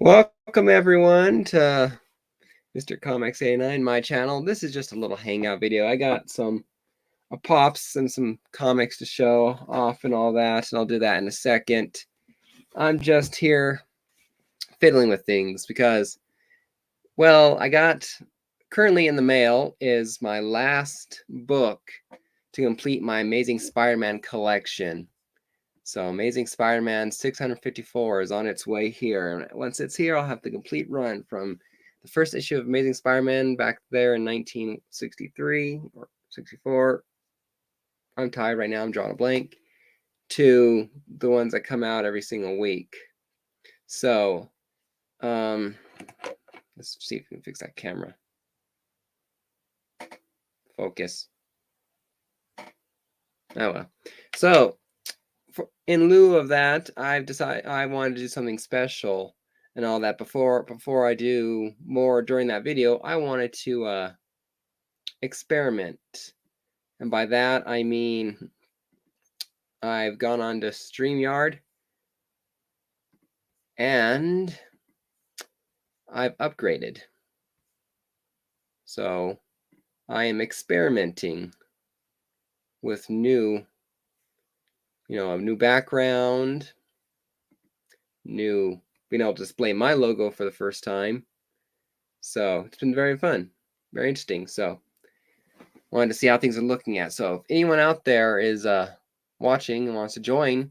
Welcome everyone to Mr. Comics 89, my channel. This is just a little hangout video. I got some pops and some comics to show off and all that, and I'll do that in a second. I'm just here fiddling with things because, well, I got currently in the mail is my last book to complete my Amazing Spider-Man collection. So Amazing Spider-Man 654 is on its way here. And once it's here, I'll have the complete run from the first issue of Amazing Spider-Man back there in 1963 or 64. I'm tired right now. I'm drawing a blank. To the ones that come out every single week. So, let's see if we can fix that camera. Focus. Oh well. So, in lieu of that, I've decided I wanted to do something special and all that. Before I do more during that video, I wanted to experiment, and by that I mean I've gone on to StreamYard and I've upgraded. So I am experimenting with new, a new background, being able to display my logo for the first time. So it's been very fun, very interesting. So wanted to see how things are looking at. So if anyone out there is watching and wants to join,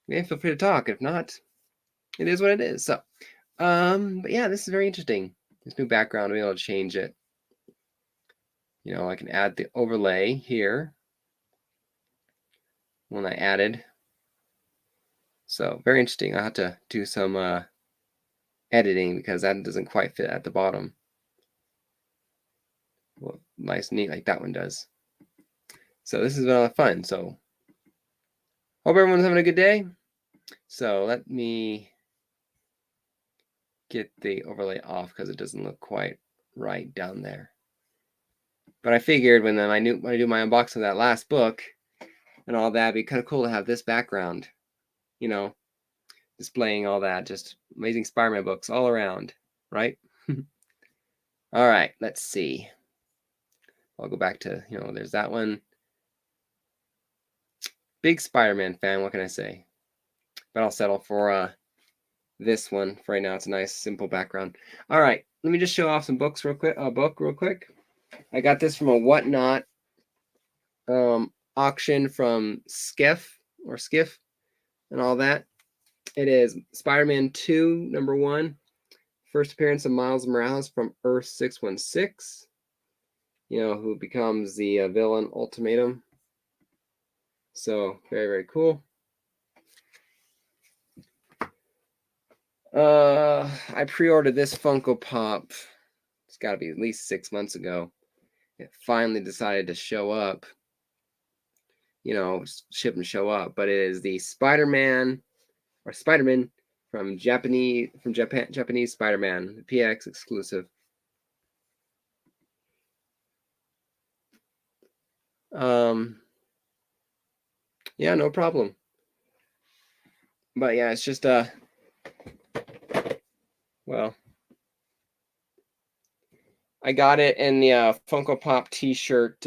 feel free to talk. If not, it is what it is. So, but yeah, this is very interesting. This new background, I'll be able to change it. I can add the overlay here. One I added. So very interesting. I'll have to do some editing because that doesn't quite fit at the bottom. Well, nice and neat like that one does. So this has been a lot of fun. So hope everyone's having a good day. So let me get the overlay off because it doesn't look quite right down there. But I figured when I do my unboxing of that last book and all that, it'd be kind of cool to have this background, displaying all that, just Amazing Spider-Man books all around, right? All right, let's see. I'll go back to, there's that one. Big Spider-Man fan, what can I say? But I'll settle for this one for right now. It's a nice, simple background. All right, let me just show off some books real quick. I got this from a Whatnot auction from Skiff and all that. It is Spider-Man 2, number 1. First appearance of Miles Morales from Earth 616. Who becomes the villain Ultimatum. So, very, very cool. I pre-ordered this Funko Pop. It's got to be at least 6 months ago. It finally decided to show up. Ship and show up. But it is the Spider-Man from Japan, Japanese Spider-Man, the PX exclusive. Yeah, no problem. But yeah, it's just well, I got it in the Funko Pop T-shirt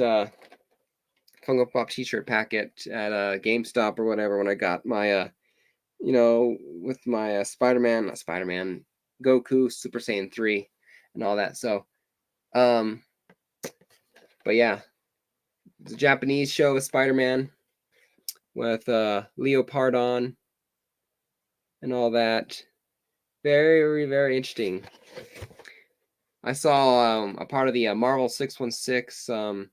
packet at GameStop or whatever when I got my with my Spider-Man, Goku, Super Saiyan 3 and all that. So but yeah, it's a Japanese show of Spider-Man with leopard on and all that. Very, very interesting. I saw a part of the Marvel 616.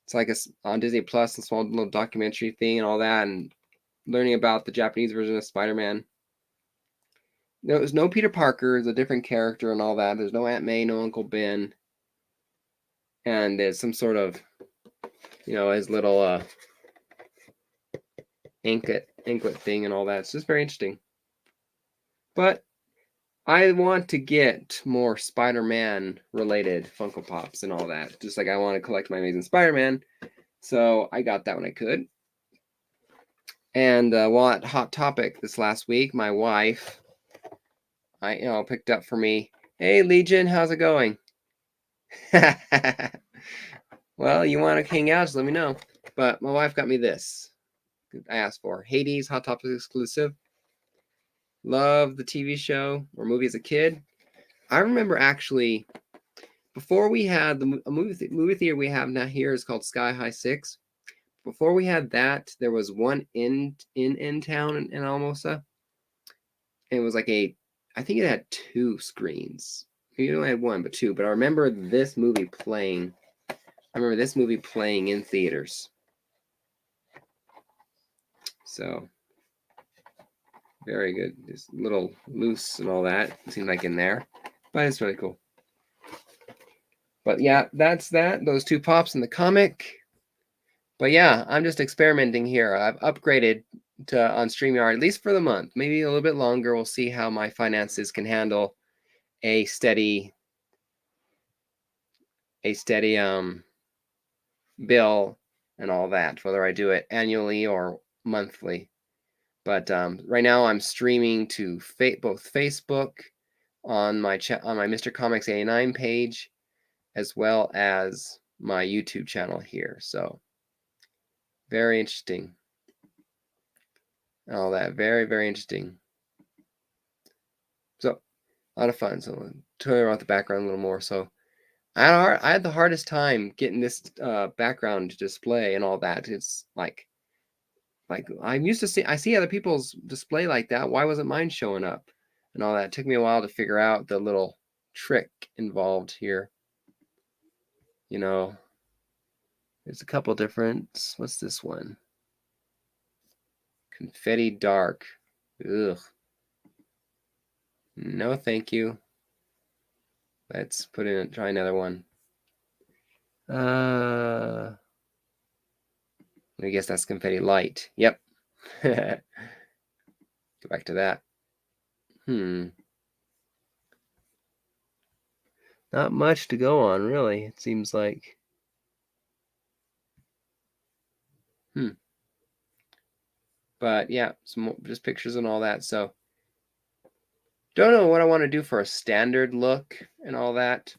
It's like on Disney Plus, a small little documentary thing and all that, and learning about the Japanese version of Spider-Man. There's no Peter Parker, it's a different character and all that. There's no Aunt May, no Uncle Ben. And there's some sort of, his little anklet thing and all that. It's just very interesting. But I want to get more Spider-Man related Funko Pops and all that. Just like I want to collect my Amazing Spider-Man. So I got that when I could. And while at Hot Topic this last week, my wife, picked up for me. Hey, Legion, how's it going? Well, you want to hang out, just let me know. But my wife got me this. I asked for Hades, Hot Topics exclusive. Love the TV show or movie as a kid. I remember actually, before we had the movie theater we have now here is called Sky High 6. Before we had that, there was one in town in Alamosa. And it was like I think it had 2 screens. Maybe it only had 1, but 2. But I remember this movie playing. I remember this movie playing in theaters. So, very good. It's a little loose and all that. It seemed like in there. But it's really cool. But yeah, that's that. Those 2 pops in the comic. But yeah, I'm just experimenting here. I've upgraded to on StreamYard, at least for the month. Maybe a little bit longer. We'll see how my finances can handle a steady bill and all that, whether I do it annually or monthly. But right now I'm streaming to both Facebook on my Mr. Comics 89 page, as well as my YouTube channel here. So very interesting. All that, very, very interesting. So a lot of fun. So I'll turn around the background a little more. So I had the hardest time getting this background to display and all that. It's like I'm used to I see other people's display like that. Why wasn't mine showing up and all that? It took me a while to figure out the little trick involved here. You know, there's a couple different. What's this one? Confetti Dark. Ugh. No, thank you. Let's try another one. I guess that's Confetti Light. Yep. Go back to that. Not much to go on, really. It seems like. But yeah, some more, just pictures and all that. So don't know what I want to do for a standard look and all that.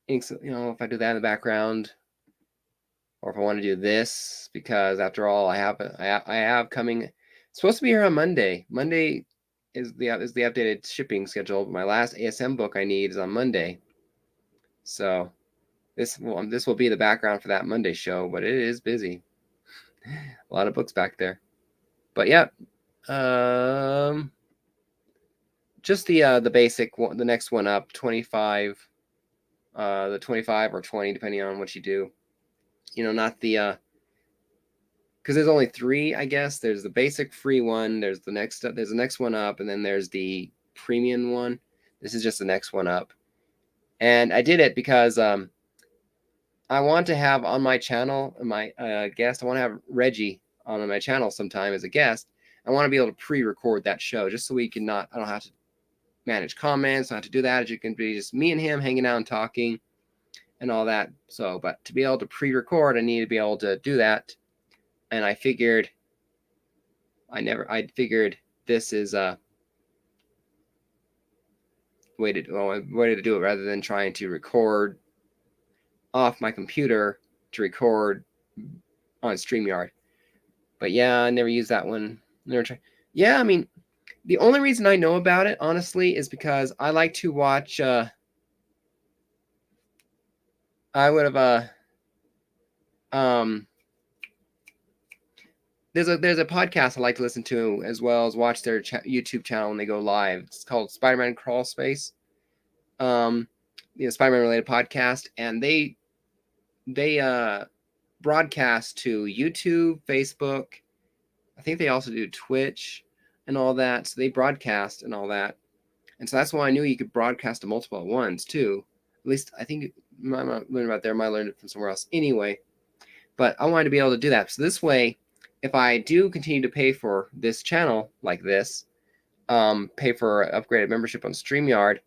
You know, if I do that in the background, or if I want to do this, because after all, I have coming. It's supposed to be here on Monday. Monday is the updated shipping schedule. My last ASM book I need is on Monday. So this will be the background for that Monday show, but it is busy. A lot of books back there. But yeah, just the basic one, the next one up, 25, the 25 or 20, depending on what you do. You know, not the because there's only 3, I guess. There's the basic free one. There's the next one up, and then there's the premium one. This is just the next one up, and I did it because I want to have on my channel my guest. I want to have Reggie on my channel sometime as a guest. I want to be able to pre-record that show just so I don't have to manage comments, not to do that. It can be just me and him hanging out and talking and all that. So, but to be able to pre-record, I need to be able to do that. And I figured this is a way to do it rather than trying to record off my computer to record on StreamYard. But yeah, I never used that one. Never tried. Yeah, I mean, the only reason I know about it, honestly, is because I like to watch. I would have there's a podcast I like to listen to as well as watch their YouTube channel when they go live. It's called Spider-Man Crawl Space. Spider-Man related podcast, and they broadcast to YouTube, Facebook. I think they also do Twitch and all that. So they broadcast and all that. And so that's why I knew you could broadcast to multiple at once too. At least I think I might learn about there. I might learn it from somewhere else anyway. But I wanted to be able to do that. So this way, if I do continue to pay for this channel like this, pay for upgraded membership on StreamYard,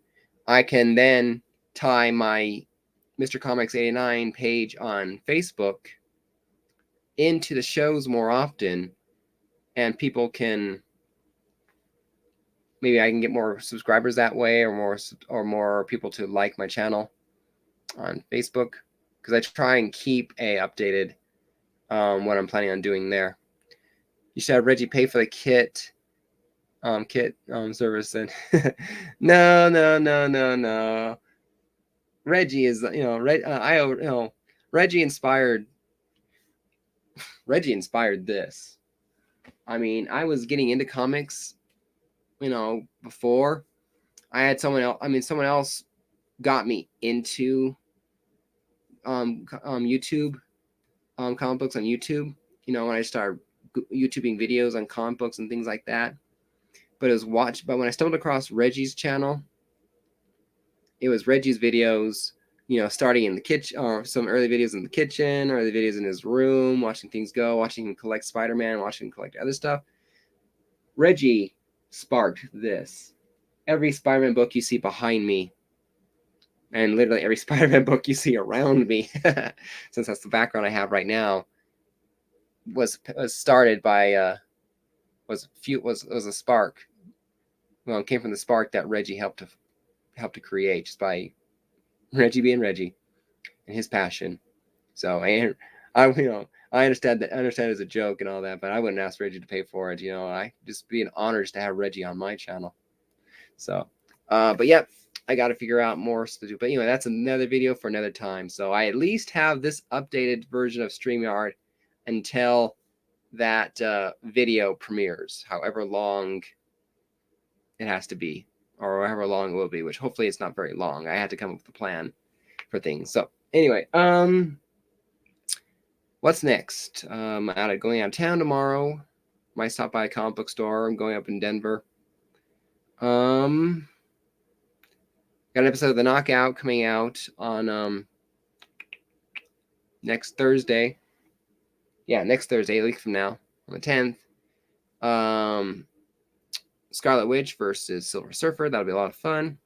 I can then tie my Mr. Comics 89 page on Facebook into the shows more often, and people can maybe I can get more subscribers that way, or more people to like my channel on Facebook, because I try and keep updated what I'm planning on doing there. You should have Reggie pay for the kit service. And no. Reggie is, Reggie inspired this. I mean, I was getting into comics, before. I had someone else got me into YouTube, comic books on YouTube. When I started YouTubing videos on comic books and things like that. But when I stumbled across Reggie's channel, it was Reggie's videos, starting in the kitchen, or some early videos in the kitchen, early videos in his room, watching things go, watching him collect Spider-Man, watching him collect other stuff. Reggie sparked this. Every Spider-Man book you see behind me, and literally every Spider-Man book you see around me, since that's the background I have right now, was started by was a spark. Well, it came from the spark that Reggie helped to create, just by Reggie being Reggie and his passion. So I understand that. I understand it's a joke and all that, but I wouldn't ask Reggie to pay for it. I just be an honor to have Reggie on my channel. So, but yeah, I got to figure out more to do. But anyway, that's another video for another time. So I at least have this updated version of StreamYard until that video premieres, however long it has to be, or however long it will be, which hopefully it's not very long. I had to come up with a plan for things. So anyway, what's next? I'm going out of town tomorrow. Might stop by a comic book store. I'm going up in Denver. Got an episode of The Knockout coming out on next Thursday. Yeah, next Thursday, a week from now, on the 10th. Scarlet Witch versus Silver Surfer. That'll be a lot of fun.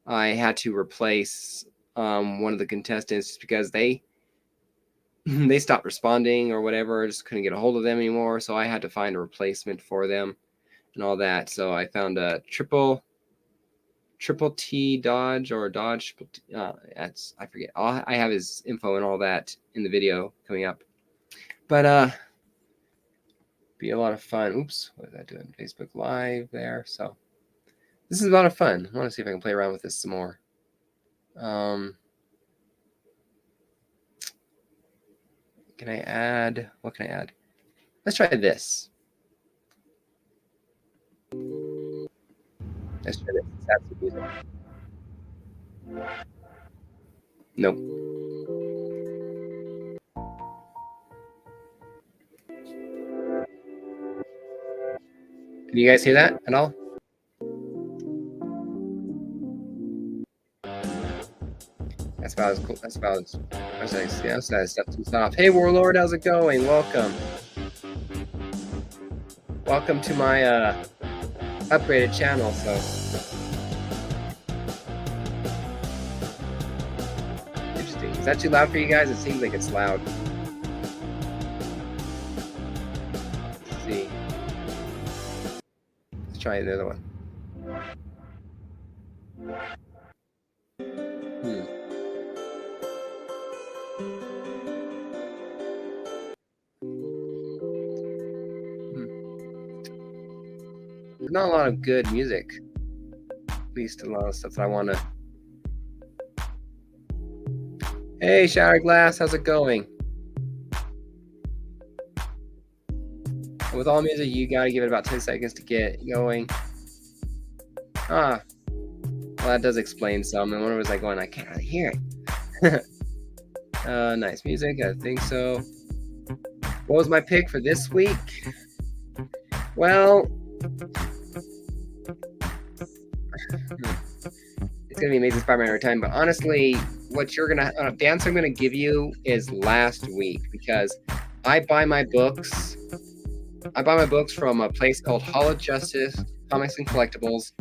I had to replace one of the contestants just because they stopped responding or whatever. I just couldn't get a hold of them anymore. So I had to find a replacement for them and all that. So I found a triple T Dodge, or Dodge. I forget. I have his info and all that in the video coming up. But be a lot of fun. Oops, what is that doing? Facebook Live there. So this is a lot of fun. I want to see if I can play around with this some more. Can I add? What can I add? Let's try this. Let's try this. Add some music. Nope. Can you guys hear that at all? That's about as cool. That's about as nice. Yeah, that's stuff. Hey, Warlord, how's it going? Welcome. Welcome to my upgraded channel. So interesting. Is that too loud for you guys? It seems like it's loud. Let's see. Let's try another one. There's not a lot of good music. At least a lot of stuff that I want to. Hey, Shattered Glass, how's it going? With all music, you gotta give it about 10 seconds to get going. Well, that does explain some. And one was like going, I can't really hear it. Nice music, I think so. What was my pick for this week? Well, it's gonna be Amazing Spider-Man every time, but honestly, the answer I'm gonna give you is last week, because I buy my books from a place called Hall of Justice Comics and Collectibles.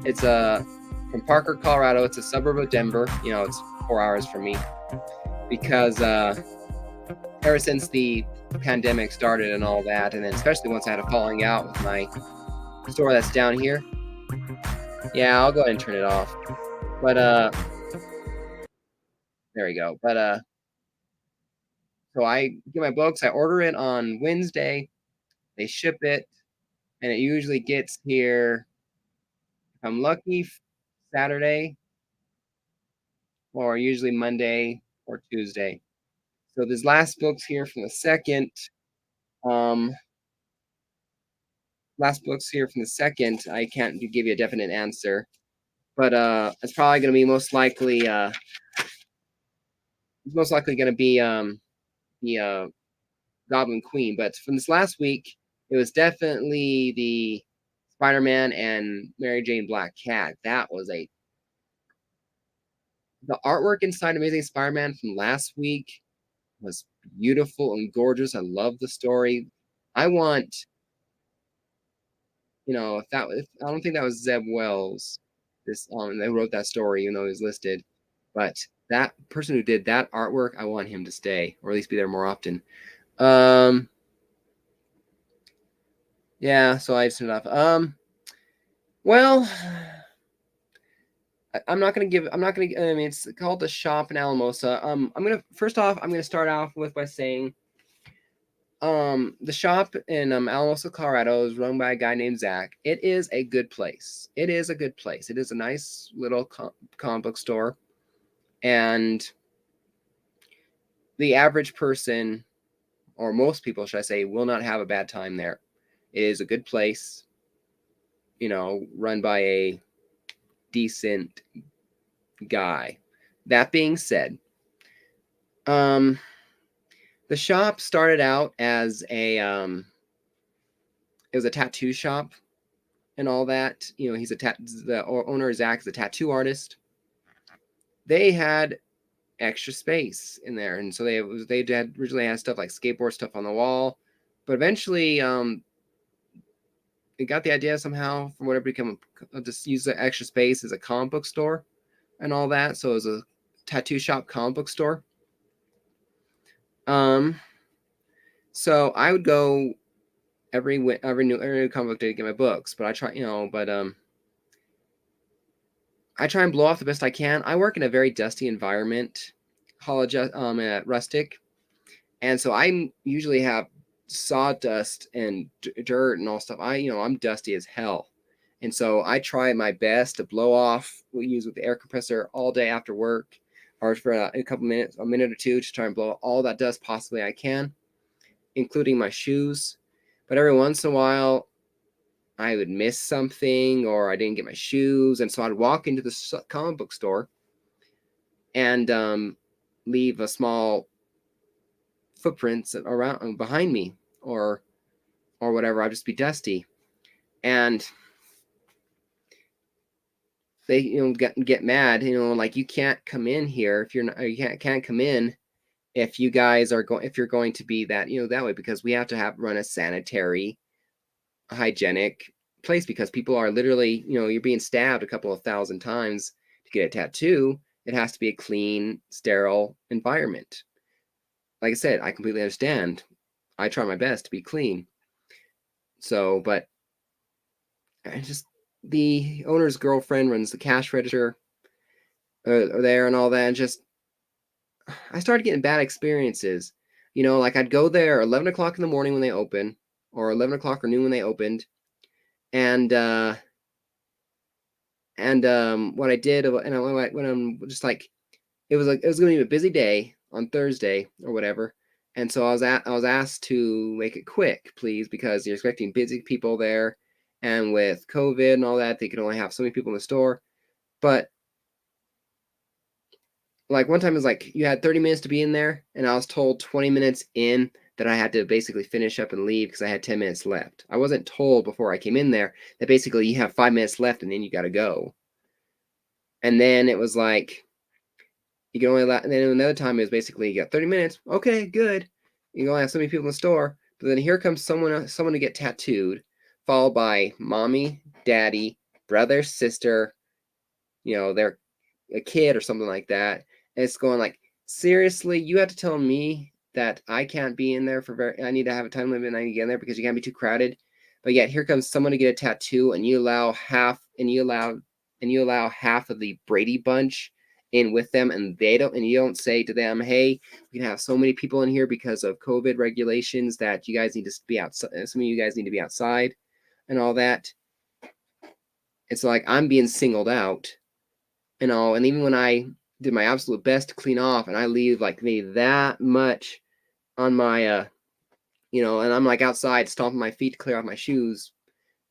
It's from Parker, Colorado. It's a suburb of Denver. It's 4 hours from me, because ever since the pandemic started and all that, and then especially once I had a falling out with my store that's down here. Yeah, I'll go ahead and turn it off. But there we go. But so I get my books. I order it on Wednesday. They ship it, and it usually gets here, if I'm lucky, Saturday, or usually Monday or Tuesday. So this last book's here from the second. Um, last book's here from the second. I can't give you a definite answer, but it's probably going to be most likely going to be the Goblin Queen. But from this last week, it was definitely the Spider-Man and Mary Jane Black Cat. That was the artwork inside Amazing Spider-Man from last week was beautiful and gorgeous. I love the story. I want, if I don't think that was Zeb Wells, they wrote that story, even though he was listed. But that person who did that artwork, I want him to stay, or at least be there more often. Yeah, so I just turned it off. Well, I'm not gonna. I mean, it's called the Shop in Alamosa. I'm gonna start off with by saying, the shop in Alamosa, Colorado, is run by a guy named Zach. It is a good place. It is a good place. It is a nice little comic book store, and the average person, or most people, should I say, will not have a bad time there. It is a good place, run by a decent guy. That being said, the shop started out as it was a tattoo shop and all that. He's the owner, Zach, is a tattoo artist. They had extra space in there, and so they had originally had stuff like skateboard stuff on the wall, but eventually they got the idea somehow from whatever become just use the extra space as a comic book store and all that. So it was a tattoo shop comic book store. So I would go every new comic book day to get my books, but I try, I try and blow off the best I can. I work in a very dusty environment, at Rustic, and so I usually have sawdust and dirt and all stuff. I'm dusty as hell, and so I try my best to blow off. We use with the air compressor all day after work, or for a couple minutes, a minute or two, to try and blow all that dust possibly I can, including my shoes. But every once in a while, I would miss something, or I didn't get my shoes, and so I'd walk into the comic book store and leave a small footprints around behind me, or whatever. I'd just be dusty, and they get mad. Like, you can't come in here if you're not. You can't come in if you guys are going. If you're going to be that that way, because we have to run a sanitary, hygienic place, because people are literally, you're being stabbed a couple of thousand times to get a tattoo. It has to be a clean, sterile environment. Like I said, I completely understand. I try my best to be clean. So, but the owner's girlfriend runs the cash register there and all that, and I started getting bad experiences. Like, I'd go there 11 o'clock in the morning when they open, or 11 o'clock or noon when they opened, and what I did, and when I'm just like, it was going to be a busy day on Thursday or whatever, and so I was asked to make it quick, please, because you're expecting busy people there, and with COVID and all that, they could only have so many people in the store. But like, one time it was like you had 30 minutes to be in there, and I was told 20 minutes in that I had to basically finish up and leave because I had 10 minutes left. I wasn't told before I came in there that basically you have 5 minutes left and then you got to go. And then it was like, you can only and then another time it was basically, you got 30 minutes. Okay, good. You only have so many people in the store. But then here comes someone to get tattooed, followed by mommy, daddy, brother, sister, they're a kid or something like that. And it's going like, seriously, you have to tell me that I can't be in there I need to have a time limit and I need to get in there because you can't be too crowded. But yet here comes someone to get a tattoo, and you allow half of the Brady Bunch in with them, and you don't say to them, hey, we can have so many people in here because of COVID regulations that you guys need to be outside. Some of you guys need to be outside and all that. It's like I'm being singled out and all. And even when I did my absolute best to clean off, and I leave like maybe that much on my and I'm like outside stomping my feet to clear off my shoes,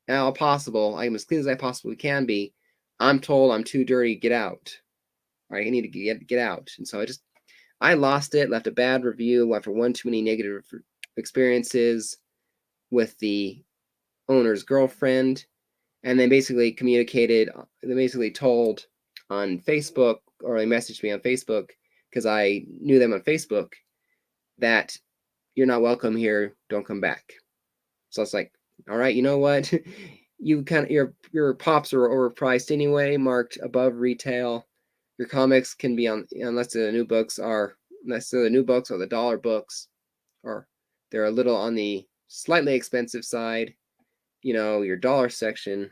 all possible, I'm as clean as I possibly can be, I'm told I'm too dirty, get out. All right, I need to get out. And so I lost it, left a bad review after one too many negative experiences with the owner's girlfriend, and then basically told on Facebook, or they messaged me on Facebook because I knew them on Facebook, that you're not welcome here, don't come back. So it's like, all right, you know what? Your pops are overpriced anyway, marked above retail. Your comics can be on, unless the new books or the dollar books, or they're a little on the slightly expensive side. Your dollar section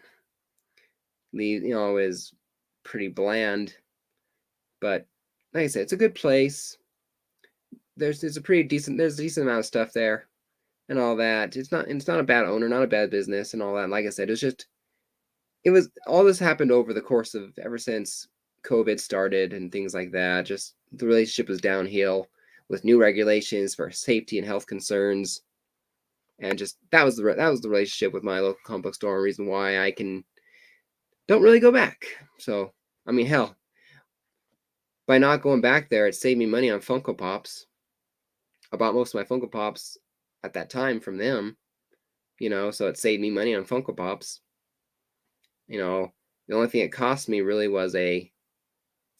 is pretty bland. But like I said, it's a good place. There's a decent amount of stuff there and all that. It's not a bad owner, not a bad business and all that. And like I said, all this happened over the course of ever since COVID started and things like that. Just the relationship was downhill with new regulations for safety and health concerns. And just that was the relationship with my local comic book store, and reason why I don't really go back. So, I mean, hell, by not going back there, it saved me money on Funko Pops. I bought most of my Funko Pops at that time from them, so it saved me money on Funko Pops. The only thing it cost me really was a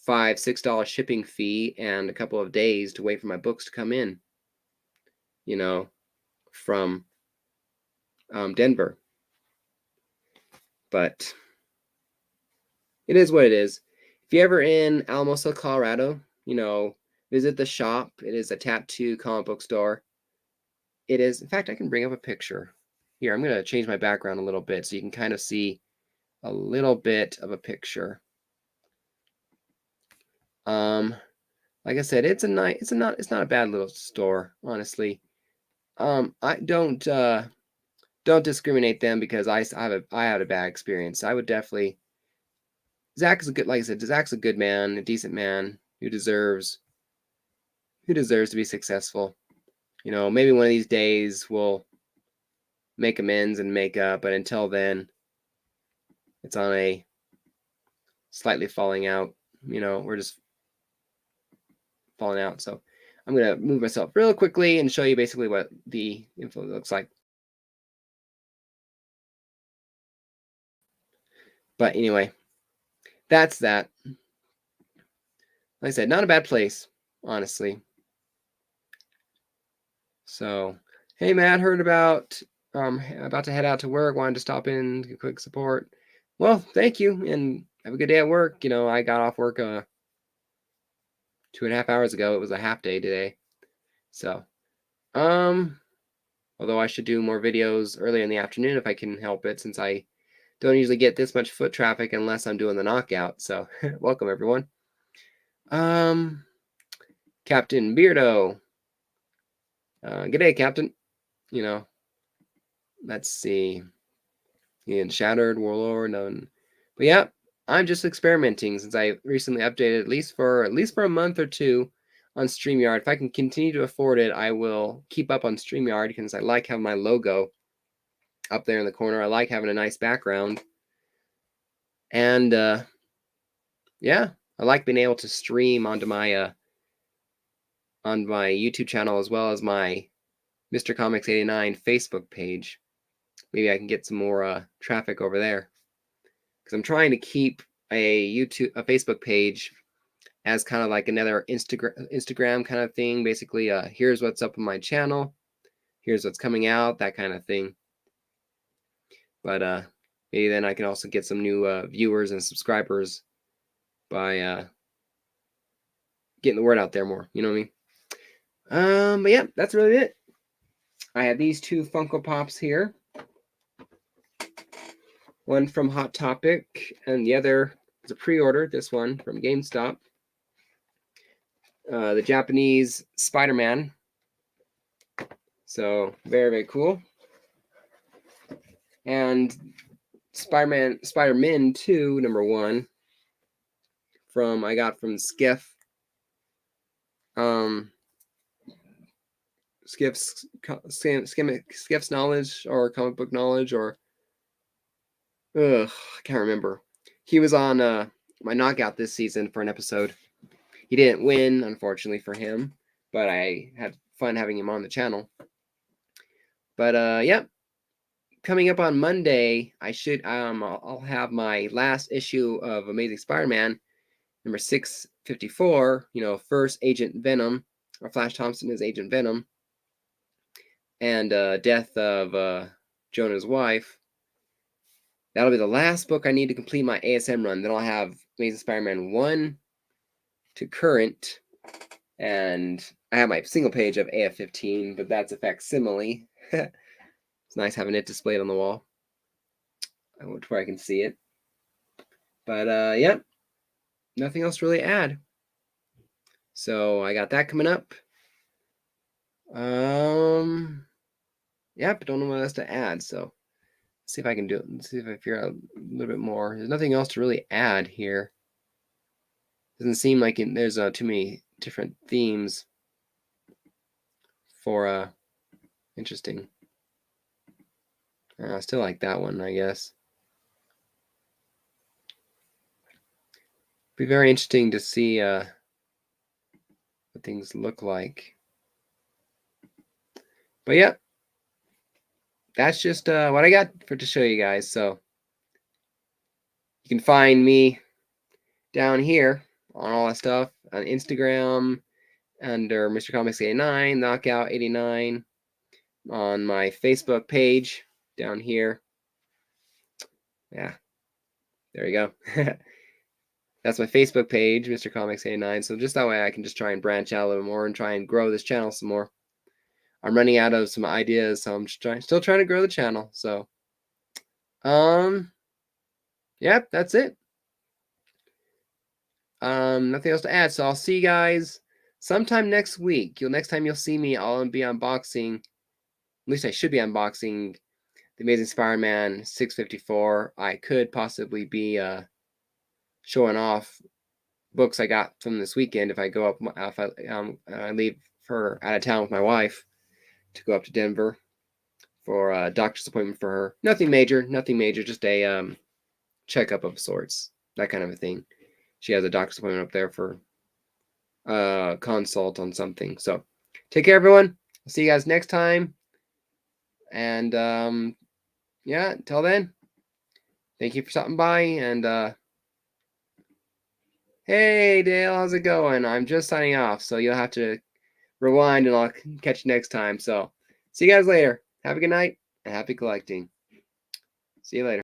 $5-6 shipping fee and a couple of days to wait for my books to come in, from Denver. But it is what it is. If you're ever in Alamosa, Colorado, visit the shop. It is a tattoo comic book store. It is, in fact, I can bring up a picture. Here, I'm going to change my background a little bit so you can kind of see a little bit of a picture. Like I said, it's not a bad little store, honestly. I don't discriminate them because I had a bad experience. I would definitely. Zach is Zach's a good man, a decent man who deserves to be successful. Maybe one of these days we'll make amends and make up, but until then, it's on a slightly falling out. We're just falling out. So I'm going to move myself real quickly and show you basically what the info looks like. But anyway, that's that. Like I said, not a bad place, honestly. So, hey, Matt, heard about to head out to work, wanted to stop in, give quick support. Well, thank you, and have a good day at work. I got off work 2.5 hours ago. It was a half day today. So, although I should do more videos early in the afternoon if I can help it, since I don't usually get this much foot traffic unless I'm doing the knockout. So, welcome everyone. Captain Beardo. G'day, Captain. Let's see. Ian Shattered, Warlord, none. But yeah, I'm just experimenting since I recently updated at least for a month or two on StreamYard. If I can continue to afford it, I will keep up on StreamYard because I like having my logo up there in the corner. I like having a nice background. And yeah, I like being able to stream onto my on my YouTube channel as well as my Mr. Comics 89 Facebook page. Maybe I can get some more traffic over there, because I'm trying to keep a Facebook page as kind of like another Instagram kind of thing. Basically, here's what's up on my channel, here's what's coming out, that kind of thing. But maybe then I can also get some new viewers and subscribers by getting the word out there more. You know what I mean? But yeah, that's really it. I have these two Funko Pops here. One from Hot Topic, and the other is a pre-order. This one from GameStop. The Japanese Spider-Man. So very cool. And Spider-Man 2 #1 I got from Skiff. Skiff's Knowledge, or Comic Book Knowledge, or I can't remember. He was on my knockout this season for an episode. He didn't win, unfortunately for him, but I had fun having him on the channel. But yep, coming up on Monday, I'll have my last issue of Amazing Spider-Man, number 654. First Agent Venom, or Flash Thompson is Agent Venom, and death of Jonah's wife. That'll be the last book I need to complete my ASM run. Then I'll have Amazing Spider-Man 1 to current, and I have my single page of AF15, but that's a facsimile. It's nice having it displayed on the wall where I can see it. But yeah, nothing else to really add. So I got that coming up. Yep, don't know what else to add. So let's see if I can do it. Let's see if I figure out a little bit more. There's nothing else to really add here. Doesn't seem like there's too many different themes for interesting. I still like that one, I guess. Be very interesting to see what things look like. But yeah, that's just what I got to show you guys. So you can find me down here on all that stuff on Instagram under Mr. Comics 89, Knockout 89, on my Facebook page down here. Yeah, there you go. That's my Facebook page, Mr. Comics 89. So just that way I can just try and branch out a little more and try and grow this channel some more. I'm running out of some ideas, so I'm still trying to grow the channel. So, yep, that's it. Nothing else to add. So I'll see you guys sometime next week. Next time you'll see me, I'll be unboxing. At least I should be unboxing the Amazing Spider-Man 654. I could possibly be showing off books I got from this weekend if I go up. If I leave her out of town with my wife to go up to Denver for a doctor's appointment for her. Nothing major, just a checkup of sorts, that kind of a thing. She has a doctor's appointment up there for a consult on something. So take care, everyone. I'll see you guys next time. And yeah, until then, thank you for stopping by. And hey, Dale, how's it going? I'm just signing off, so you'll have to rewind and I'll catch you next time. So see you guys later. Have a good night and happy collecting. See you later.